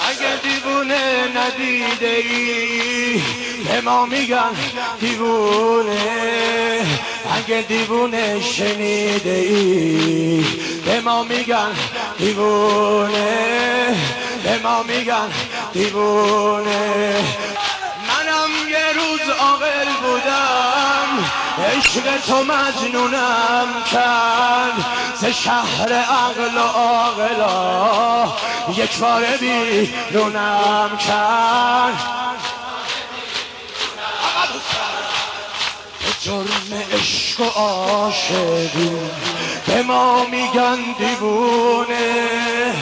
اگه دیوونه ندیده ای به ما میگن دیوونه، اگه دیوونه شنیده ای به ما میگن دیوونه، به ما میگن دیوونه. منم یه روز عاقل بودم، عشق تو مجنونم کرد، ز شهر عقل و عاقلا یک بار بیرونم کرد. به جرم عشق و عاشقی به ما میگن دیوونه،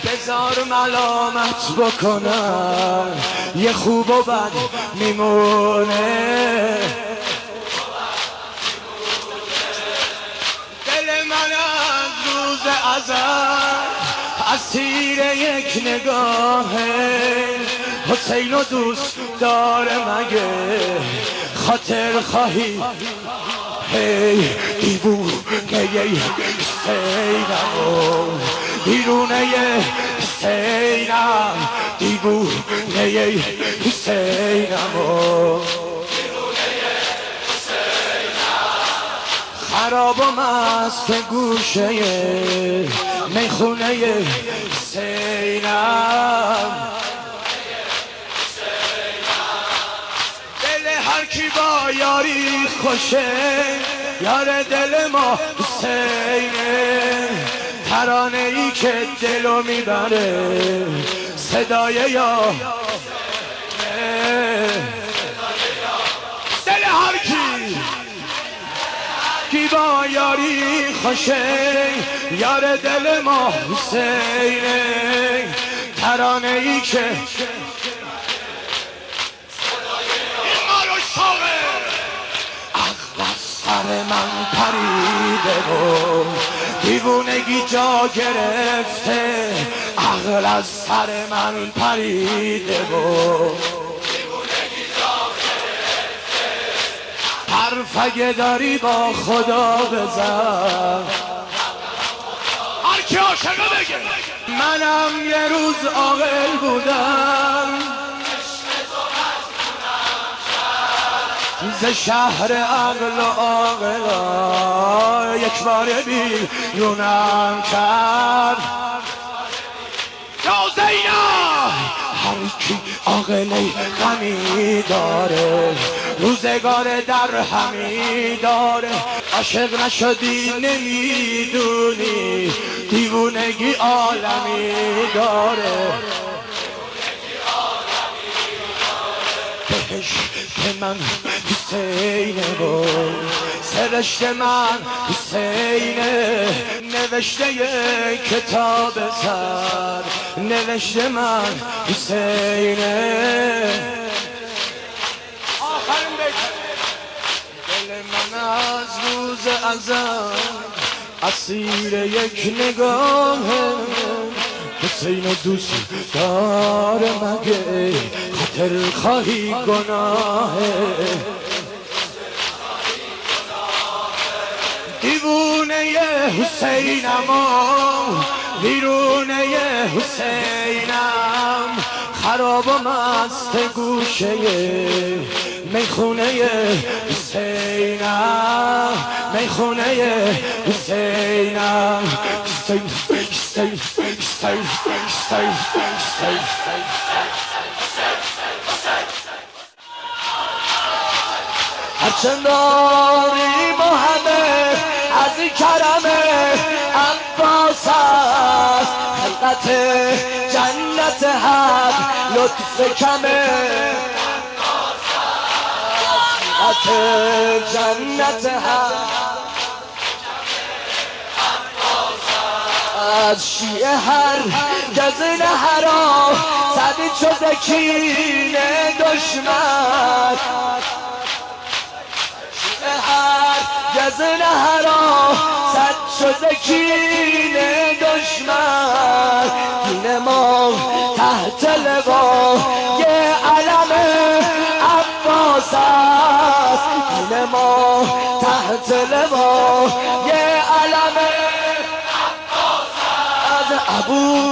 بذار ملامت بکنن یه خوب و بد میمونه. دل من از روز ازل اسیر یک نگاهه، حسین و دوست داره مگه خاطر خواهی؟ هی دیوونه حسینم، بیرونه حسینم، دیوونه حسینم، خراب و مست گوشه میخونه حسینم. دل هر کی با یاری خوشه، یار دل ما حسینه، ترانه ای که دلو میبره صدای یا دل هر کی با یاری خوشه، یار دل ما حسینه، ترانه ای که این مارو شاقه. عقل از سر من پریده و دیوونگی جا گرفته، عقل از سر من پریده و دیوونگی جا گرفته. حرف اگه داری با خدا بزن، هر کی عاشقه بگه. منم یه روز عاقل بودم، ز شهر عقل و عاقلا یک بار بیرونم کرد. یا زینب هر کی عاقله غمی داره، روزگار در همی داره، عاشق نشدی نمیدونی دیوونگی عالمی داره. بهشت من حسینه بود، سرشت من حسینه، نوشته کتاب سر نوشته من حسینه. آخرین بیت. دل من از روز ازل اسیر یک نگاهه، حسین و دوست داره مگه خاطر خواهی گناهه؟ دیوونه حسینم و ویرونه حسینم، خراب و مست گوشه میخونه حسینم، میخونه حسینم. هرچند داری با همه از کرم عباس است، خلقت جنت هر لطف کمه، خلقت جنت هر از شیعه هر گز نهرا سدی چو زکین دشمن، شیعه هر گز نهرا سد چو زکین دشمن. دین ما تحت لوای علم عباس است، دین ما تحت لوای علم خوب